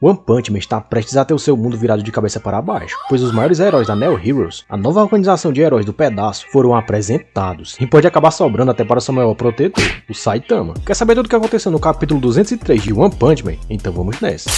One Punch Man está prestes a ter o seu mundo virado de cabeça para baixo, pois os maiores heróis da Neo Heroes, a nova organização de heróis do pedaço, foram apresentados, e pode acabar sobrando até para seu maior protetor, o Saitama. Quer saber tudo o que aconteceu no capítulo 203 de One Punch Man? Então vamos nessa.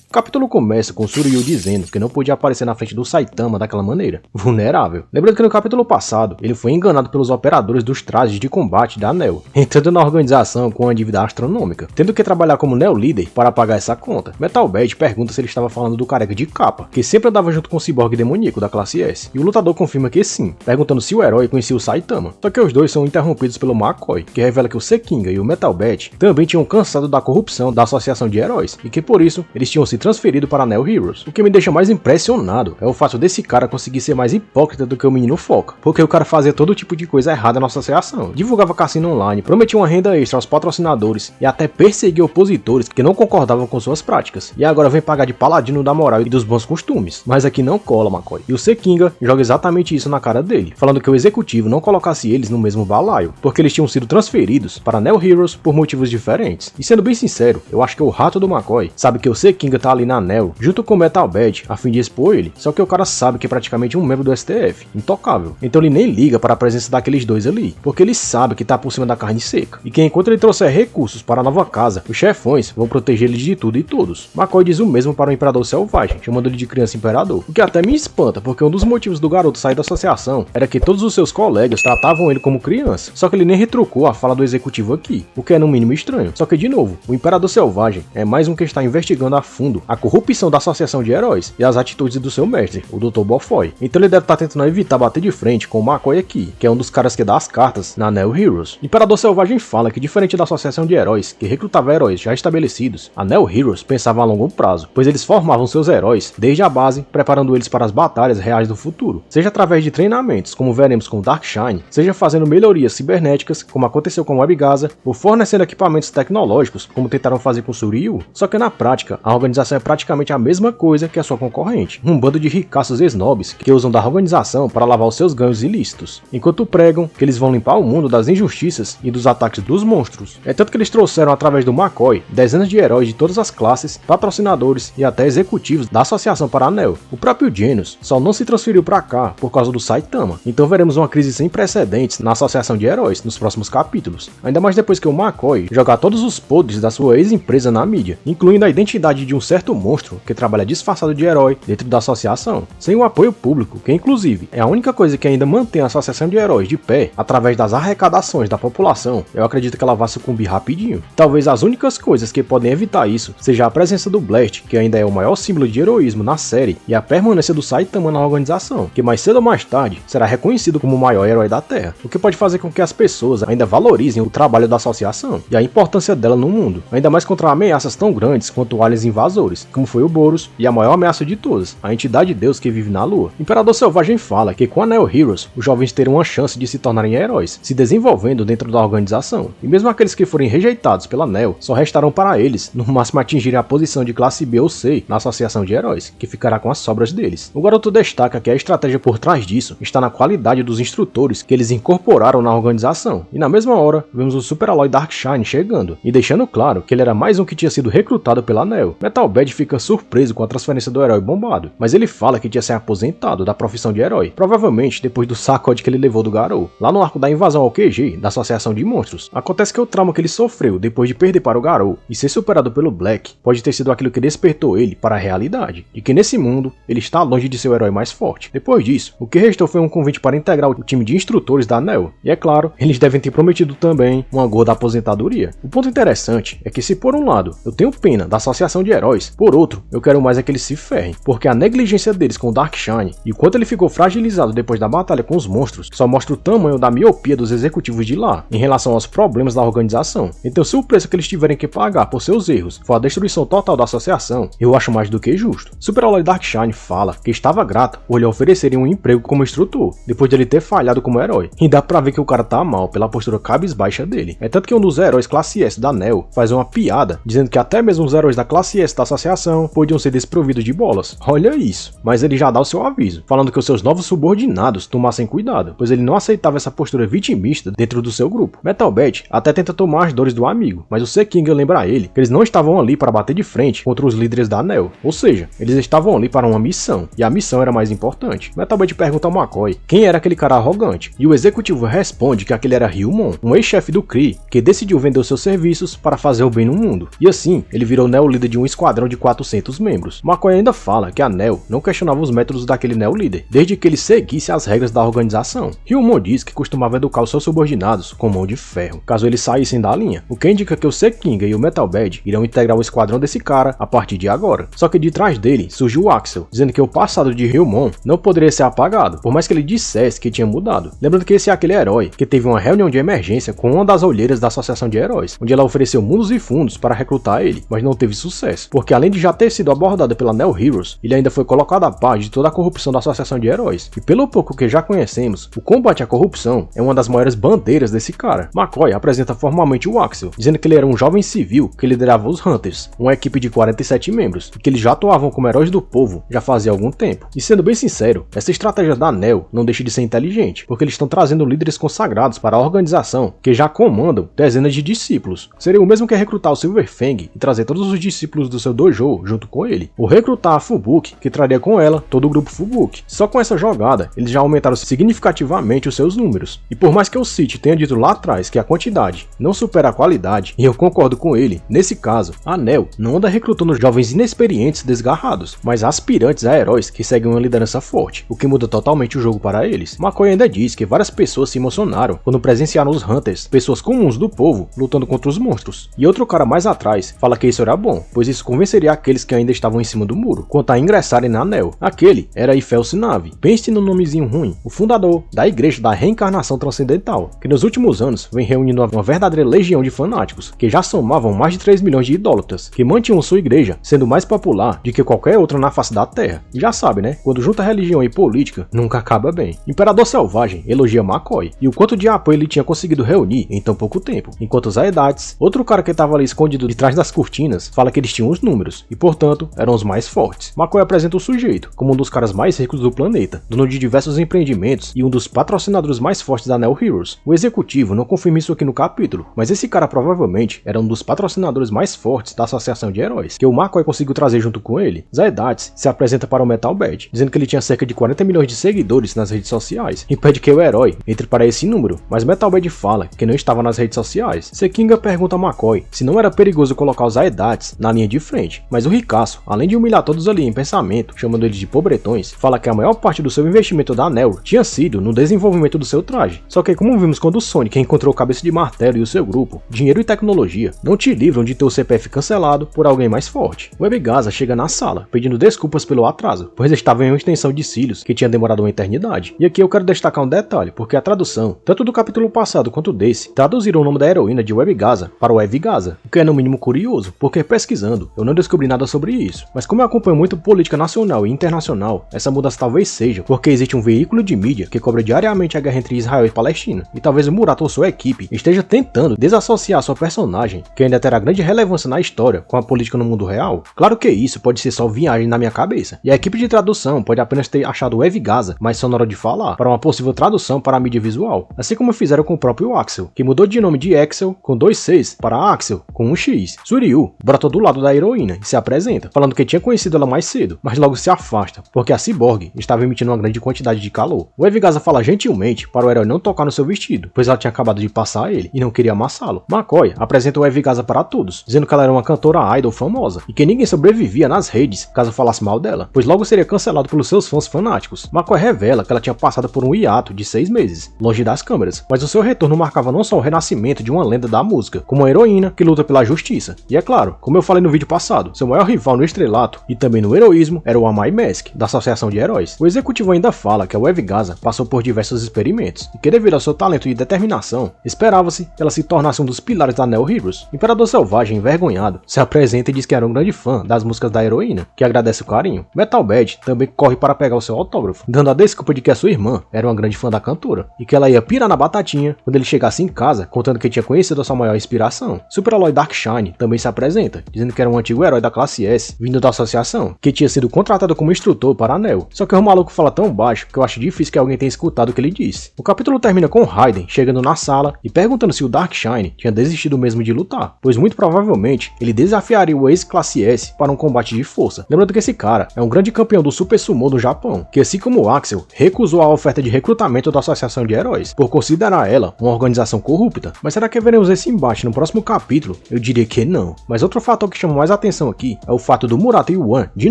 O capítulo começa com Suryu dizendo que não podia aparecer na frente do Saitama daquela maneira, vulnerável. Lembrando que no capítulo passado, ele foi enganado pelos operadores dos trajes de combate da Neo, entrando na organização com uma dívida astronômica, tendo que trabalhar como Neo Líder para pagar essa conta. Metal Bat pergunta se ele estava falando do careca de capa, que sempre andava junto com o ciborgue demoníaco da classe S, e o lutador confirma que sim, perguntando se o herói conhecia o Saitama. Só que os dois são interrompidos pelo McCoy, que revela que o Sekinga e o Metal Bat também tinham cansado da corrupção da associação de heróis, e que por isso eles tinham se transferido para a Neo Heroes. O que me deixa mais impressionado é o fato desse cara conseguir ser mais hipócrita do que o menino Foca, porque o cara fazia todo tipo de coisa errada na associação, divulgava cassino online, prometia uma renda extra aos patrocinadores e até perseguia opositores que não concordavam com suas práticas, e agora vem pagar de paladino da moral e dos bons costumes. Mas aqui não cola, McCoy, e o Sekinga joga exatamente isso na cara dele, falando que o executivo não colocasse eles no mesmo balaio, porque eles tinham sido transferidos para a Neo Heroes por motivos diferentes. E sendo bem sincero, eu acho que o rato do McCoy sabe que o Sekinga tá ali na Neo, junto com o Metal Bat, a fim de expor ele, só que o cara sabe que é praticamente um membro do STF, intocável. Então ele nem liga para a presença daqueles dois ali, porque ele sabe que tá por cima da carne seca, e que enquanto ele trouxer recursos para a nova casa, os chefões vão proteger ele de tudo e todos. McCoy diz o mesmo para o Imperador Selvagem, chamando ele de Criança Imperador, o que até me espanta, porque um dos motivos do garoto sair da associação era que todos os seus colegas tratavam ele como criança, só que ele nem retrucou a fala do executivo aqui, o que é no mínimo estranho. Só que de novo, o Imperador Selvagem é mais um que está investigando a fundo a corrupção da associação de heróis e as atitudes do seu mestre, o Dr. Bofoy. Então ele deve estar tentando evitar bater de frente com o McCoy aqui, que é um dos caras que dá as cartas na Neo Heroes. O Imperador Selvagem fala que diferente da associação de heróis, que recrutava heróis já estabelecidos, a Neo Heroes pensava a longo prazo, pois eles formavam seus heróis desde a base, preparando eles para as batalhas reais do futuro, seja através de treinamentos, como veremos com Darkshine, seja fazendo melhorias cibernéticas, como aconteceu com Webgaza, ou fornecendo equipamentos tecnológicos, como tentaram fazer com Suryu. Só que na prática, a organização é praticamente a mesma coisa que a sua concorrente, um bando de ricaços snobs que usam da organização para lavar os seus ganhos ilícitos, enquanto pregam que eles vão limpar o mundo das injustiças e dos ataques dos monstros. É tanto que eles trouxeram através do McCoy dezenas de heróis de todas as classes, patrocinadores e até executivos da associação para a Neo. O próprio Genos só não se transferiu para cá por causa do Saitama, então veremos uma crise sem precedentes na associação de heróis nos próximos capítulos, ainda mais depois que o McCoy jogar todos os podres da sua ex-empresa na mídia, incluindo a identidade de um certo monstro que trabalha disfarçado de herói dentro da associação, sem o apoio público, que inclusive é a única coisa que ainda mantém a associação de heróis de pé através das arrecadações da população. Eu acredito que ela vai sucumbir rapidinho. Talvez as únicas coisas que podem evitar isso seja a presença do Blast, que ainda é o maior símbolo de heroísmo na série, e a permanência do Saitama na organização, que mais cedo ou mais tarde será reconhecido como o maior herói da Terra, o que pode fazer com que as pessoas ainda valorizem o trabalho da associação e a importância dela no mundo, ainda mais contra ameaças tão grandes quanto aliens invasores, como foi o Boros e a maior ameaça de todas, a entidade Deus que vive na Lua. O Imperador Selvagem fala que com a Neo Heroes, os jovens terão uma chance de se tornarem heróis, se desenvolvendo dentro da organização, e mesmo aqueles que forem rejeitados pela Neo, só restarão para eles, no máximo atingirem a posição de classe B ou C na associação de heróis, que ficará com as sobras deles. O garoto destaca que a estratégia por trás disso está na qualidade dos instrutores que eles incorporaram na organização, e na mesma hora, vemos o super-herói Darkshine chegando, e deixando claro que ele era mais um que tinha sido recrutado pela Neo. Metal Bat fica surpreso com a transferência do herói bombado, mas ele fala que tinha se aposentado da profissão de herói, provavelmente depois do sacode que ele levou do Garou, lá no arco da invasão ao QG da Associação de Monstros. Acontece que o trauma que ele sofreu depois de perder para o Garou e ser superado pelo Black pode ter sido aquilo que despertou ele para a realidade, de que nesse mundo ele está longe de ser o herói mais forte. Depois disso, o que restou foi um convite para integrar o time de instrutores da Neo, e é claro, eles devem ter prometido também uma gorda aposentadoria. O ponto interessante é que se por um lado eu tenho pena da associação de heróis, por outro, eu quero mais é que eles se ferrem, porque a negligência deles com o Darkshine e o quanto ele ficou fragilizado depois da batalha com os monstros só mostra o tamanho da miopia dos executivos de lá em relação aos problemas da organização. Então se o preço que eles tiverem que pagar por seus erros for a destruição total da associação, eu acho mais do que justo. Super-herói Darkshine fala que estava grato por lhe oferecerem um emprego como instrutor, depois de ele ter falhado como herói, e dá pra ver que o cara tá mal pela postura cabisbaixa dele. É tanto que um dos heróis classe S da Neo faz uma piada, dizendo que até mesmo os heróis da classe S da associação podiam ser desprovidos de bolas. Olha isso. Mas ele já dá o seu aviso, falando que os seus novos subordinados tomassem cuidado, pois ele não aceitava essa postura vitimista dentro do seu grupo. Metal Bat até tenta tomar as dores do amigo, mas o Sekinga lembra a ele que eles não estavam ali para bater de frente contra os líderes da NEL, ou seja, eles estavam ali para uma missão, e a missão era mais importante. Metal Bat pergunta ao McCoy quem era aquele cara arrogante, e o executivo responde que aquele era Ryumon, um ex-chefe do Kree, que decidiu vender os seus serviços para fazer o bem no mundo, e assim, ele virou NEL líder de um esquadrão de 400 membros. McCoy ainda fala que a NEL não questionava os métodos daquele NEL líder, desde que ele seguisse as regras da organização. Ryumon diz que costumava educar os seus subordinados com mão de ferro, caso eles saíssem da linha, o que indica que o Sekinga e o Metal Bat irão integrar o esquadrão desse cara a partir de agora. Só que de trás dele surgiu o Axel, dizendo que o passado de Ryumon não poderia ser apagado, por mais que ele dissesse que tinha mudado. Lembrando que esse é aquele herói que teve uma reunião de emergência com uma das olheiras da Associação de Heróis, onde ela ofereceu mundos e fundos para recrutar ele, mas não teve sucesso, porque além de já ter sido abordado pela NEL Heroes, ele ainda foi colocado à par de toda a corrupção da Associação de Heróis, e pelo pouco que já conhecemos, o combate à corrupção é uma das maiores bandeiras desse cara. McCoy apresenta formalmente o Axel, dizendo que ele era um jovem civil que liderava os Hunters, uma equipe de 47 membros, e que eles já atuavam como heróis do povo já fazia algum tempo. E sendo bem sincero, essa estratégia da NEL não deixa de ser inteligente, porque eles estão trazendo líderes consagrados para a organização que já comandam dezenas de discípulos. Seria o mesmo que recrutar o Silver Fang e trazer todos os discípulos do seu dojo junto com ele, ou recrutar a Fubuki, que traria com ela todo o grupo Fubuki. Só com essa jogada, eles já aumentaram significativamente os seus números. E por mais que o City tenha dito lá atrás que a quantidade não supera a qualidade, e eu concordo com ele, nesse caso, a NEL não anda recrutando jovens inexperientes desgarrados, mas aspirantes a heróis que seguem uma liderança forte, o que muda totalmente o jogo para eles. McCoy ainda diz que várias pessoas se emocionaram quando presenciaram os Hunters, pessoas comuns do povo, lutando contra os monstros. E outro cara mais atrás fala que isso era bom, pois isso convenceria aqueles que ainda estavam em cima do muro, quanto a ingressarem na NEL. Aquele era Ifel Sinavi, pense no nomezinho ruim, o fundador da Igreja da Reencarnação Transcendental, que nos últimos anos vem reunindo uma verdadeira legião de fanáticos, que já somavam mais de 3 milhões de idólatras, que mantinham sua igreja sendo mais popular do que qualquer outra na face da Terra. E já sabe, né? Quando junta religião e política, nunca acaba bem. Imperador Selvagem elogia McCoy e o quanto de apoio ele tinha conseguido reunir em tão pouco tempo, enquanto os Aedates, outro cara que estava ali escondido de trás das cortinas, fala que eles tinham os números e, portanto, eram os mais fortes. McCoy apresenta o sujeito como um dos caras mais ricos do planeta, dono de diversos empreendimentos e um dos patrocinadores mais fortes da NEL Heroes. O executivo não confirma isso aqui no capítulo, mas esse cara provavelmente era um dos patrocinadores mais fortes da Associação de Heróis, que o McCoy conseguiu trazer junto com ele. Zaedates se apresenta para o Metal Bat, dizendo que ele tinha cerca de 40 milhões de seguidores nas redes sociais, e pede que o herói entre para esse número, mas Metal Bat fala que não estava nas redes sociais. Sekinga pergunta a McCoy se não era perigoso colocar os Zaedates na linha de frente, mas o ricaço, além de humilhar todos ali em pensamento, chamando eles de pobretões, fala que a maior parte do seu investimento da NEL tinha sido no desenvolvimento do seu traje. Só que como vimos quando o Sonic encontrou o Cabeça de Martelo e o seu grupo, dinheiro e tecnologia não te livram de ter o CPF cancelado por alguém mais forte. O Webgaza chega na sala, pedindo desculpas pelo atraso, pois estava em uma extensão de cílios que tinha demorado uma eternidade. E aqui eu quero destacar um detalhe, porque a tradução, tanto do capítulo passado quanto desse, traduziram o nome da heroína de Webgaza para Webgaza, o que é no mínimo curioso, porque pesquisando, eu não descobri nada sobre isso. Mas como eu acompanho muito política nacional e internacional, essa mudança talvez seja porque existe um veículo de mídia que cobra diariamente a guerra entre Israel e Palestina, e talvez o Murat ou sua equipe esteja tentando desassociar sua personagem, que ainda terá grande relevância na história, com a política no mundo real. Claro que isso pode ser só viagem na minha cabeça, e a equipe de tradução pode apenas ter achado o Webgaza mais sonoro de falar, para uma possível tradução para a mídia visual, assim como fizeram com o próprio Axel, que mudou de nome de Axel com 2 Cs para Axel com 1 X. Suryu brota do lado da heroína e se apresenta, falando que tinha conhecido ela mais cedo, mas logo se afasta, porque a Cyborg estava emitindo uma grande quantidade de calor. O Webgaza fala gentilmente para o herói não tocar no seu vestido, pois ela tinha acabado de passar ele e não queria amassá-lo. McCoy apresenta o Webgaza para todos, dizendo que ela era uma cantora idol famosa e que ninguém sobrevivia nas redes caso falasse mal dela, pois logo seria cancelado pelos seus fãs fanáticos. McCoy revela que ela tinha passado por um hiato de 6 meses, longe das câmeras, mas o seu retorno marcava não só o renascimento de uma lenda da música, como uma heroína que luta pela justiça. E é claro, como eu falei no vídeo passado, seu maior rival no estrelato e também no heroísmo era o Amai Mask, da Associação de Heróis. O executivo ainda fala que a Webgaza passou por diversos experimentos e que devido ao seu talento e determinação, esperava-se que ela se tornasse um dos pilares da NEL Heroes. Imperador Selvagem, envergonhado, se apresenta e diz que era um grande fã das músicas da heroína, que agradece o carinho. Metal Bat também corre para pegar o seu autógrafo, dando a desculpa de que a sua irmã era uma grande fã da cantora e que ela ia pirar na batatinha quando ele chegasse em casa, contando que tinha conhecido a sua maior inspiração. Super Aloy Darkshine também se apresenta, dizendo que era um antigo o herói da classe S vindo da associação, que tinha sido contratado como instrutor para a Neo. Só que o maluco fala tão baixo que eu acho difícil que alguém tenha escutado o que ele disse. O capítulo termina com Raiden chegando na sala e perguntando se o Darkshine tinha desistido mesmo de lutar, pois muito provavelmente ele desafiaria o ex-classe S para um combate de força. Lembrando que esse cara é um grande campeão do Super Sumo do Japão, que assim como o Axel, recusou a oferta de recrutamento da Associação de Heróis, por considerar ela uma organização corrupta. Mas será que veremos esse embate no próximo capítulo? Eu diria que não. Mas outro fator que chama mais atenção aqui é o fato do Murata e o One, de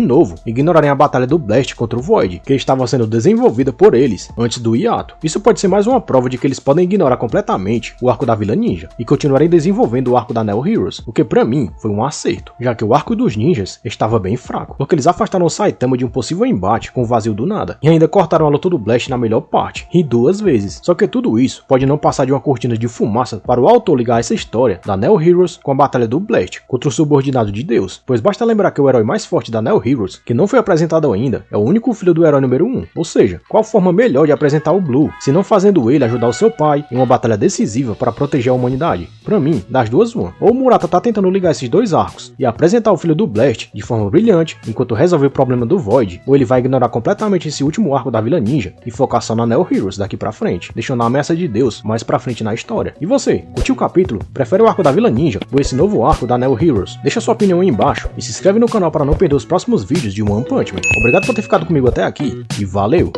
novo, ignorarem a batalha do Blast contra o Void, que estava sendo desenvolvida por eles antes do hiato. Isso pode ser mais uma prova de que eles podem ignorar completamente o arco da Vila Ninja e continuarem desenvolvendo o arco da Neo Heroes, o que pra mim foi um acerto, já que o arco dos ninjas estava bem fraco, porque eles afastaram o Saitama de um possível embate com o vazio do nada, e ainda cortaram a luta do Blast na melhor parte, e 2 vezes. Só que tudo isso pode não passar de uma cortina de fumaça para o autor ligar essa história da Neo Heroes com a batalha do Blast contra o subordinado de Deus, pois basta lembrar que o herói mais forte da Neo Heroes, que não foi apresentado ainda, é o único filho do herói número 1, ou seja, qual forma melhor de apresentar o Blue, se não fazendo ele ajudar o seu pai em uma batalha decisiva para proteger a humanidade? Pra mim, das duas uma. Ou o Murata tá tentando ligar esses dois arcos e apresentar o filho do Blast de forma brilhante enquanto resolve o problema do Void, ou ele vai ignorar completamente esse último arco da Vila Ninja e focar só na Neo Heroes daqui pra frente, deixando a ameaça de Deus mais pra frente na história. E você, curtiu o capítulo? Prefere o arco da Vila Ninja ou esse novo arco da Neo Heroes? Deixa sua opinião aí embaixo e se inscreve no canal para não perder os próximos vídeos de One Punch Man. Obrigado por ter ficado comigo até aqui e valeu!